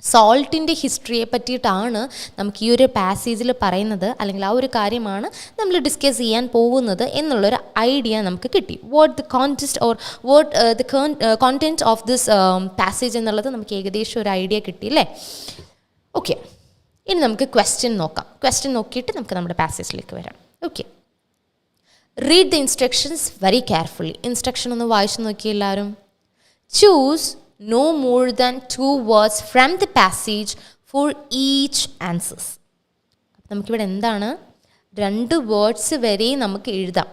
സോൾട്ടിൻ്റെ ഹിസ്റ്ററിയെ പറ്റിയിട്ടാണ് നമുക്ക് ഈ ഒരു പാസേജിൽ പറയുന്നത്, അല്ലെങ്കിൽ ആ ഒരു കാര്യമാണ് നമ്മൾ ഡിസ്കസ് ചെയ്യാൻ പോകുന്നത് എന്നുള്ളൊരു ഐഡിയ നമുക്ക് കിട്ടി. What the contest or what the content of this passage എന്നുള്ളത് നമുക്ക് ഏകദേശം ഒരു ഐഡിയ കിട്ടി അല്ലേ. ഓക്കെ, ഇനി നമുക്ക് ക്വസ്റ്റ്യൻ നോക്കാം. ക്വസ്റ്റ്യൻ നോക്കിയിട്ട് നമുക്ക് നമ്മുടെ പാസേജിലേക്ക് വരാം. Okay, read the instructions very carefully. Instruction ഒന്ന് വായിച്ചു നോക്കി എല്ലാവരും. Choose no more than 2 words from the passage for each answers. നമുക്കിവിടെ എന്താണ്, 2 വേർഡ്സ് വരെ നമുക്ക് എഴുതാം,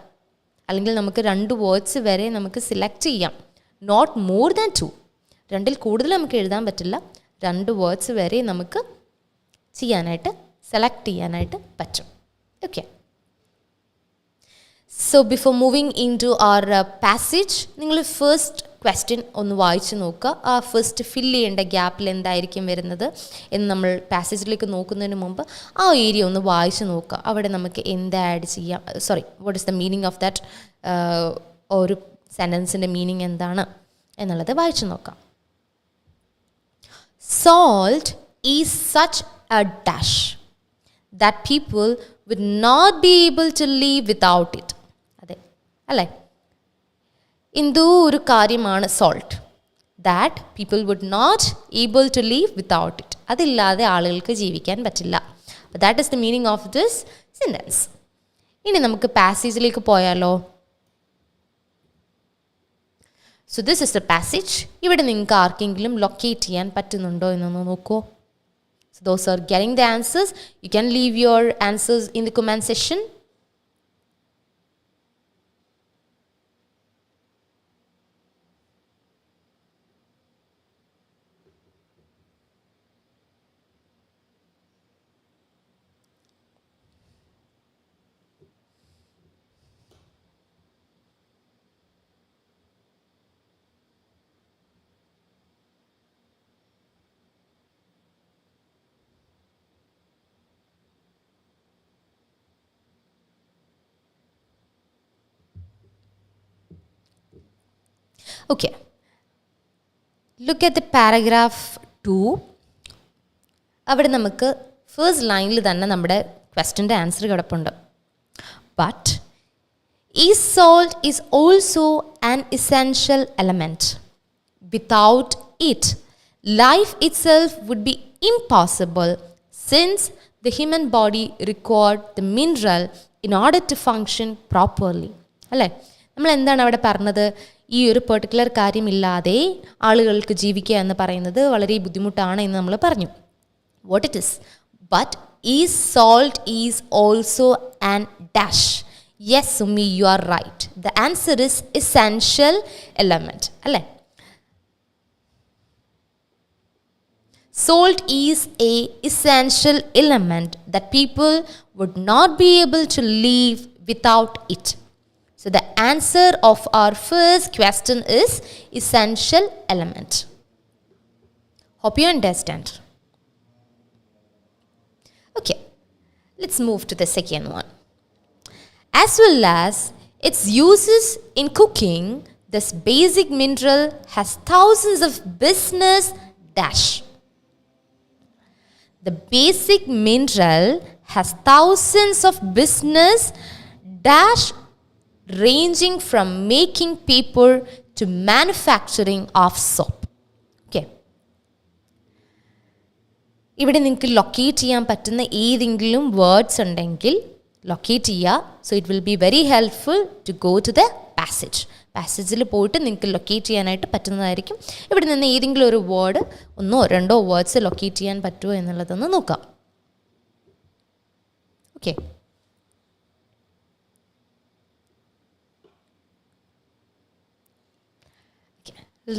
അല്ലെങ്കിൽ നമുക്ക് 2 വേർഡ്സ് വരെ നമുക്ക് സെലക്ട് ചെയ്യാം. നോട്ട് മോർ ദാൻ 2, 2ൽ കൂടുതൽ നമുക്ക് എഴുതാൻ പറ്റില്ല. 2 വേർഡ്സ് വരെ നമുക്ക് ചെയ്യാനായിട്ട്, സെലക്ട് ചെയ്യാനായിട്ട് പറ്റും. Okay, so before moving in to our passage, നിങ്ങൾ ഫസ്റ്റ് ക്വസ്റ്റ്യൻ ഒന്ന് വായിച്ച് നോക്കുക. ആ ഫസ്റ്റ് ഫില്ല് ചെയ്യേണ്ട ഗ്യാപ്പിൽ എന്തായിരിക്കും വരുന്നത് എന്ന് നമ്മൾ പാസേജിലേക്ക് നോക്കുന്നതിന് മുമ്പ് ആ ഏരിയ ഒന്ന് വായിച്ച് നോക്കുക. അവിടെ നമുക്ക് എന്ത് ആഡ് ചെയ്യാം, what is the meaning of that, ഒരു സെൻറ്റൻസിൻ്റെ മീനിങ് എന്താണ് എന്നുള്ളത് വായിച്ച് നോക്കാം. Salt is such a dash that people would not be able to live without it. അതെ അല്ലേ, എന്തോ ഒരു കാര്യമാണ് salt, that people would not able to live without it. അതില്ലാതെ ആളുകൾക്ക് ജീവിക്കാൻ പറ്റില്ല. That is the meaning of this sentence. ഇനി നമുക്ക് പാസേജിലേക്ക് പോയാലോ. So this is the passage. ഇവിടെ നിങ്ങൾക്ക് ആർക്കെങ്കിലും ലൊക്കേറ്റ് ചെയ്യാൻ പറ്റുന്നുണ്ടോ എന്നൊന്ന് നോക്കൂ. So those are getting the answers. You can leave your answers in the comment section. Okay, look at the paragraph 2. അവിടെ നമുക്ക് ഫസ്റ്റ് ലൈനിൽ തന്നെ നമ്മുടെ ക്വസ്റ്റ്യൻ്റെ ആൻസർ കിടപ്പുണ്ട്. ബട്ട് ഈ salt is also an essential element. Without it life itself would be impossible, since the human body required the mineral in order to function properly. അല്ലേ, നമ്മൾ എന്താണ് അവിടെ പറഞ്ഞത്? ഈ ഒരു പെർട്ടിക്കുലർ കാര്യമില്ലാതെ ആളുകൾക്ക് ജീവിക്കുക എന്ന് പറയുന്നത് വളരെ ബുദ്ധിമുട്ടാണ് എന്ന് നമ്മൾ പറഞ്ഞു. What it is? ബട്ട് ഈ salt is also an dash. Yes Sumi, you are right. The answer is essential element. അല്ലേ, salt is a essential element that people would not be able to live without it. So the answer of our first question is essential element. Hope you understand. Okay, let's move to the second one. As well as its uses in cooking, this basic mineral has thousands of business dash. The basic mineral has thousands of business dash ranging from making paper to manufacturing of soap. Okay. ഇവിടെ നിങ്ങൾക്ക് locate ചെയ്യാൻ പറ്റുന്ന ഏതെങ്കിലും words ഉണ്ടെങ്കിൽ locate ചെയ്യുക. So it will be very helpful to go to the പാസേജിൽ പോയിട്ട് നിങ്ങൾക്ക് ലൊക്കേറ്റ് ചെയ്യാനായിട്ട് പറ്റുന്നതായിരിക്കും. ഇവിടെ നിന്ന് ഏതെങ്കിലും ഒരു വേർഡ് ഒന്നോ രണ്ടോ വേർഡ്സ് ലൊക്കേറ്റ് ചെയ്യാൻ പറ്റുമോ എന്നുള്ളതൊന്ന് നോക്കാം. Okay,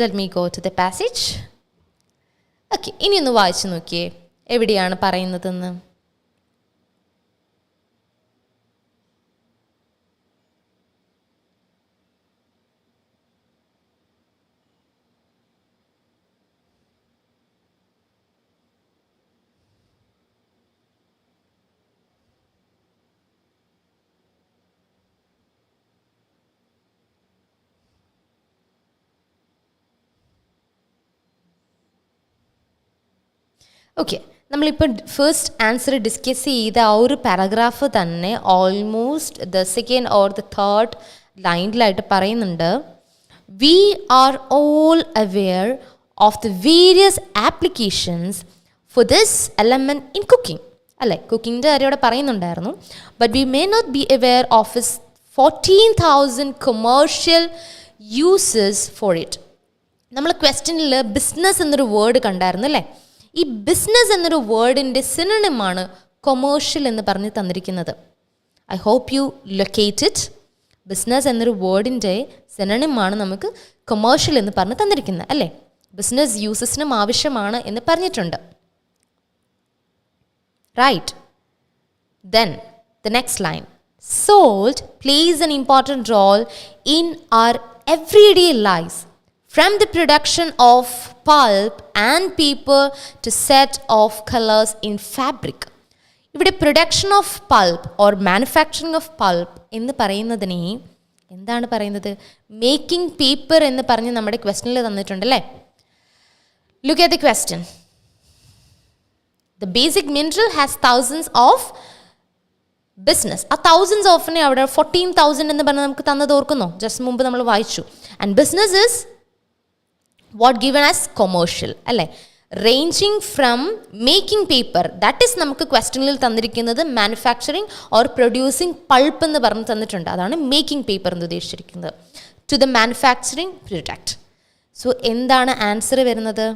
let me go to the passage. Okay, ഇനി ഒന്ന് വായിച്ചു നോക്കിയേ എവിടെയാണ് പറയുന്നതെന്ന്. ഓക്കെ, നമ്മളിപ്പോൾ ഫസ്റ്റ് ആൻസർ ഡിസ്കസ് ചെയ്ത ആ ഒരു പാരഗ്രാഫ് തന്നെ almost the second or the third ലൈനിലായിട്ട് പറയുന്നുണ്ട്. We are all aware of the various applications for this element in cooking. അല്ലേ, കുക്കിങ്ങിൻ്റെ കാര്യം അവിടെ പറയുന്നുണ്ടായിരുന്നു. But we may not be aware of is 14,000 commercial uses for it. നമ്മൾ ക്വസ്റ്റ്യനിൽ business എന്നൊരു വേർഡ് കണ്ടായിരുന്നു അല്ലേ. ഈ ബിസിനസ് എന്നൊരു വേർഡിൻ്റെ സിനണിമാണ് കൊമേഴ്ഷ്യൽ എന്ന് പറഞ്ഞ് തന്നിരിക്കുന്നത്. I hope you locate it. Business എന്നൊരു വേർഡിൻ്റെ സിനണിമാണ് നമുക്ക് കൊമേഴ്ഷ്യൽ എന്ന് പറഞ്ഞ് തന്നിരിക്കുന്നത് അല്ലേ. ബിസിനസ് യൂസസിനും ആവശ്യമാണ് എന്ന് പറഞ്ഞിട്ടുണ്ട്. Right. Then the next line. Salt plays an important role in our everyday lives, from the production of pulp and paper to set of colors in fabric. ഇവിടെ production of pulp or manufacturing of pulp എന്ന് പറയുന്നതിനെ എന്താണ് പറയുന്നത്? Making paper എന്ന് പറഞ്ഞ് നമ്മുടെ ക്വസ്റ്റനിൽ തന്നിട്ടുണ്ടല്ലേ. Look at the question. The basic mineral has thousands of business. ആ തൗസൻഡ്സ് ഓഫിനെ അവിടെ 14,000 എന്ന് പറഞ്ഞ് നമുക്ക് തന്നത് ഓർക്കുന്നോ? ജസ്റ്റ് മുമ്പ് നമ്മൾ വായിച്ചു. And business is what given as commercial അല്ലേ. Ranging from making paper, that is നമുക്ക് ക്വസ്റ്റനിൽ തന്നിരിക്കുന്നത് മാനുഫാക്ചറിങ് ഓർ പ്രൊഡ്യൂസിങ് പൾപ്പ് എന്ന് പറഞ്ഞ് തന്നിട്ടുണ്ട്. അതാണ് മേക്കിംഗ് പേപ്പർ എന്ന് ഉദ്ദേശിച്ചിരിക്കുന്നത്. To the manufacturing product. So എന്താണ് ആൻസർ വരുന്നത്?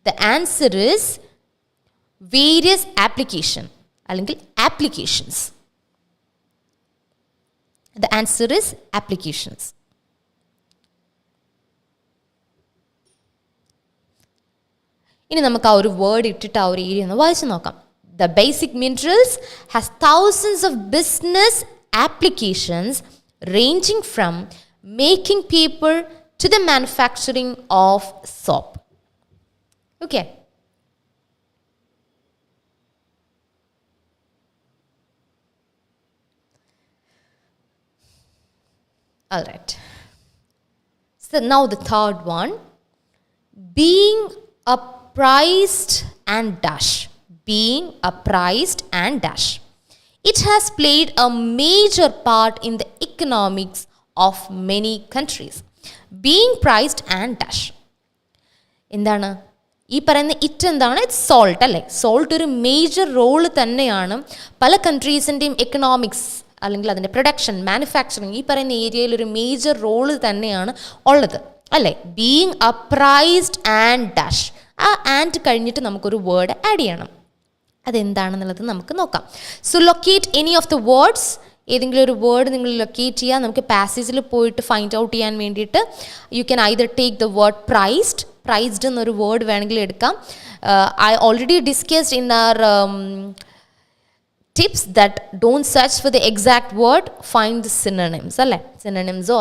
The answer is various application അല്ലെങ്കിൽ applications. The answer is applications. ഇനി നമുക്ക് ആ ഒരു വേർഡ് ഇട്ടിട്ട് ആ ഒരു ഏരിയ ഒന്ന് വായിച്ചു നോക്കാം. The basic minerals has thousands of business applications ranging from making paper to the manufacturing of soap. Okay. All right. So now the third one. Being apprised and dash. Being apprised and dash. It has played a major part in the economics of many countries. Being priced and dash. എന്താണ് ഈ പറയുന്ന it? എന്താണ്? It's salt അല്ലേ. Salt ഒരു major role തന്നെയാണ് പല കൺട്രീസിൻ്റെയും economics അല്ലെങ്കിൽ അതിൻ്റെ പ്രൊഡക്ഷൻ, മാനുഫാക്ചറിങ്, ഈ പറയുന്ന ഏരിയയിൽ ഒരു മേജർ റോള് തന്നെയാണ് ഉള്ളത് അല്ലേ. Being apprised and dash. ആ ആൻഡ് കഴിഞ്ഞിട്ട് നമുക്കൊരു വേർഡ് ആഡ് ചെയ്യണം. അതെന്താണെന്നുള്ളത് നമുക്ക് നോക്കാം. So locate any of the words. ഏതെങ്കിലും ഒരു വേർഡ് നിങ്ങൾ ലൊക്കേറ്റ് ചെയ്യുക. നമുക്ക് പാസേജിൽ പോയിട്ട് ഫൈൻഡ് ഔട്ട് ചെയ്യാൻ വേണ്ടിയിട്ട് you can either take the word priced. Priced എന്നൊരു വേർഡ് വേണമെങ്കിൽ എടുക്കാം. I already discussed in our tips that don't search for the exact word, find the synonyms അല്ലേ, സിനണിംസോ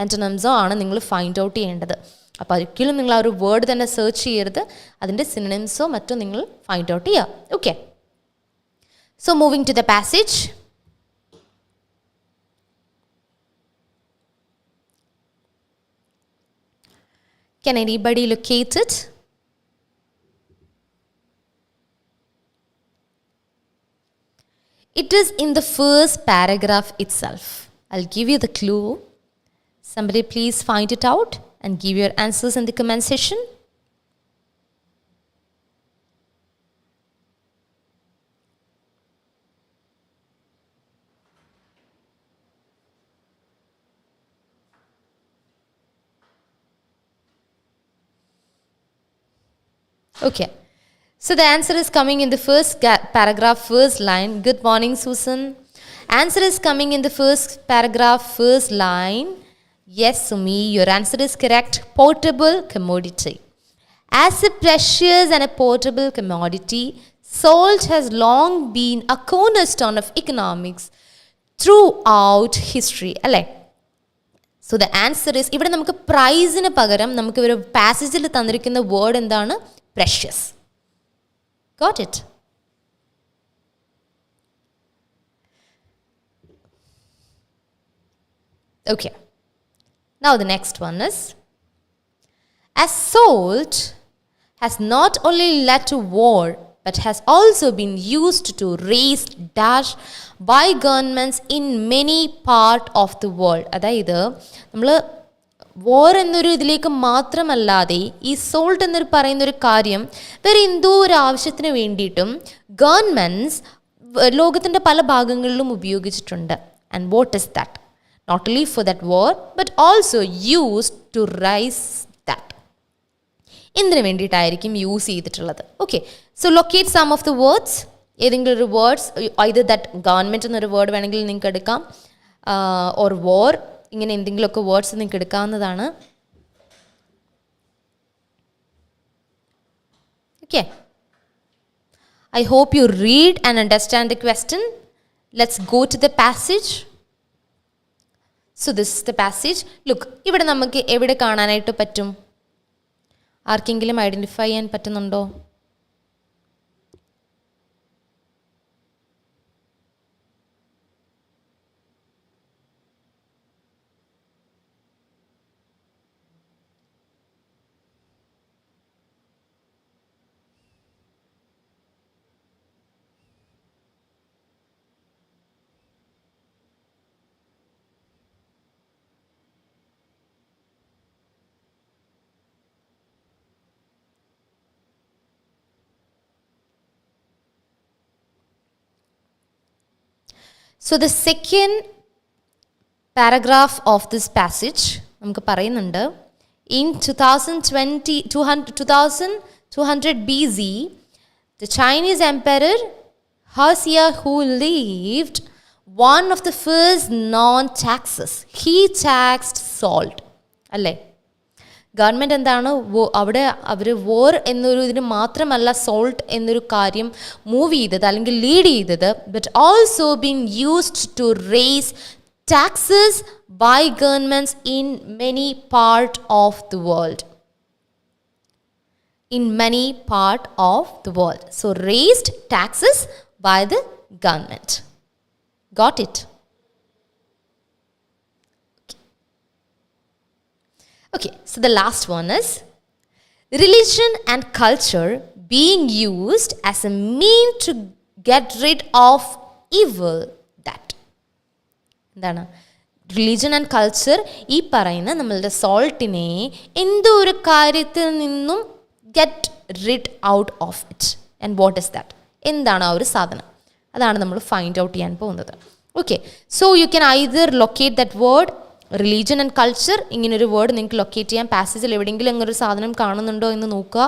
ആൻറ്റണിംസോ ആണ് നിങ്ങൾ ഫൈൻഡ് ഔട്ട് ചെയ്യേണ്ടത്. അപ്പോൾ ഒരിക്കലും നിങ്ങൾ ആ ഒരു വേർഡ് തന്നെ സെർച്ച് ചെയ്യരുത്, അതിൻ്റെ സിനണിംസോ മറ്റോ നിങ്ങൾ ഫൈൻഡ് ഔട്ട് ചെയ്യുക. Okay, so moving to the passage. Can anybody locate it? It is in the first paragraph itself. I'll give you the clue. Somebody please find it out and give your answers in the comment section. Okay. So the answer is coming in the first paragraph, first line. Good morning, Susan. Answer is coming in the first paragraph, first line. Yes, Sumi, your answer is correct. Portable commodity. As a precious and a portable commodity, salt has long been a cornerstone of economics throughout history. Alle? So the answer is, ഇവിടെ നമുക്ക് പ്രൈസിന് പകരം നമുക്ക് ഒരു പാസേജിൽ തന്നിരിക്കുന്ന word എന്താണ്? Precious. Got it? Okay. Now the next one is, as salt has not only led to war but has also been used to raise dash by governments in many part of the world. അതായത് നമ്മൾ war എന്നൊരു ഇതിലേക്ക് മാത്രമല്ലാതെ ഈ salt എന്നൊരു പറയുന്നൊരു കാര്യം വേറെ എന്തോ ഒരു ആവശ്യത്തിന് വേണ്ടിയിട്ടും ഗവൺമെൻറ്റ്സ് ലോകത്തിൻ്റെ പല ഭാഗങ്ങളിലും ഉപയോഗിച്ചിട്ടുണ്ട്. And what is that? Not only for that war but also used to rise that. എന്തിനു വേണ്ടിയിട്ടായിരിക്കും യൂസ് ചെയ്തിട്ടുള്ളത്? Okay, so locate some of the words. ഏതെങ്കിലും ഒരു വേർഡ്സ്, ഐദർ ദാറ്റ് ഗവൺമെൻറ് എന്നൊരു വേർഡ് വേണമെങ്കിൽ നിങ്ങൾക്ക് എടുക്കാം, ഓർ വോർ, ഇങ്ങനെ എന്തെങ്കിലുമൊക്കെ വേർഡ്സ് നിങ്ങൾക്ക് എടുക്കാവുന്നതാണ്. Okay, I hope you read and understand the question. Let's go to the passage. So this is the passage. Look, ഇവിടെ നമുക്ക് എവിടെ കാണാനായിട്ട് പറ്റും? ആർക്കെങ്കിലും ഐഡൻറ്റിഫൈ ചെയ്യാൻ പറ്റുന്നുണ്ടോ? So the second paragraph of this passage നമുക്ക് പറയുന്നുണ്ട്, in 2200 BC, the Chinese emperor Hsia, who lived one of the first non-taxes, he taxed salt. അല്ലേ? ഗവൺമെൻറ് എന്താണ് അവിടെ അവർ വോർ എന്നൊരു ഇതിന് മാത്രമല്ല സോൾട്ട് എന്നൊരു കാര്യം മൂവ് ചെയ്തത് അല്ലെങ്കിൽ ലീഡ് ചെയ്തത്, but also been used to raise taxes by governments in many part of the world. In many part of the world. So raised taxes by the government. Got it? Okay, so the last one is, religion and culture being used as a mean to get rid of evil. That. എന്താണ്? Religion and culture ഈ പറയുന്ന നമ്മളുടെ സോൾട്ടിനെ എന്തോ ഒരു കാര്യത്തിൽ നിന്നും get rid out of it. And what is that? എന്താണ് ആ ഒരു സാധനം? അതാണ് നമ്മൾ ഫൈൻഡ് ഔട്ട് ചെയ്യാൻ പോകുന്നത്. Okay, so you can either locate that word, religion and culture, ഇങ്ങനൊരു വേർഡ് നിങ്ങൾക്ക് ലൊക്കേറ്റ് ചെയ്യാം. പാസേജിൽ എവിടെയെങ്കിലും അങ്ങനൊരു സാധനം കാണുന്നുണ്ടോ എന്ന് നോക്കുക.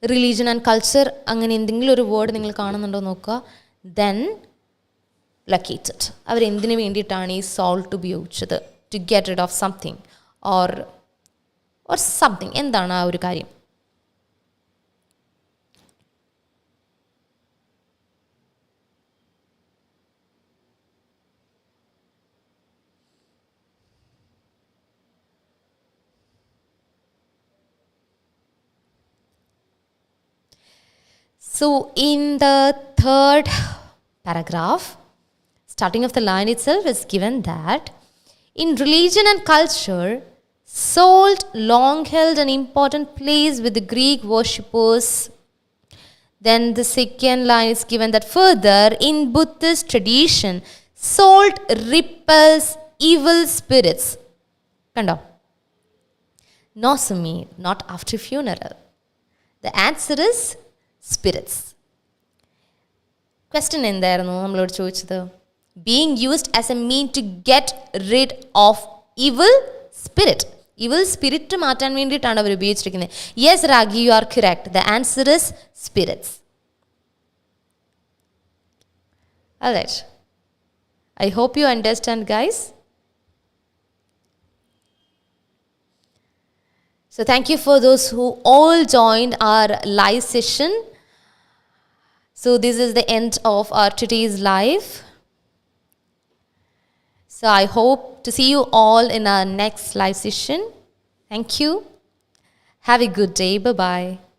റിലീജിയൻ ആൻഡ് കൾച്ചർ അങ്ങനെ എന്തെങ്കിലും ഒരു വേർഡ് നിങ്ങൾ കാണുന്നുണ്ടോ നോക്കുക. Then locate it. അവരെന്തിനു വേണ്ടിയിട്ടാണ് ഈ സോൾട്ട് ഉപയോഗിച്ചത്? To get rid of something or something. എന്താണ് ആ ഒരു കാര്യം? So in the third paragraph, starting of the line itself is given that in religion and culture, salt long held an important place with the Greek worshippers. Then the second line is given that further in Buddhist tradition, salt repels evil spirits. Kando? No, Sumi, not after funeral. The answer is spirits. Question എന്തായിരുന്നു നമ്മളോട് ചോദിച്ചത്? Being used as a mean to get rid of evil spirit. Evil spirit മാറ്റാൻ വേണ്ടിയിട്ടാണ് അവർ ഉപയോഗിച്ചിരിക്കുന്നത്. Yes, Ragi, you are correct. The answer is spirits. Alright. I hope you understand, guys. So thank you for those who all joined our live session. So this is the end of our today's live. So I hope to see you all in our next live session. Thank you. Have a good day. Bye-bye.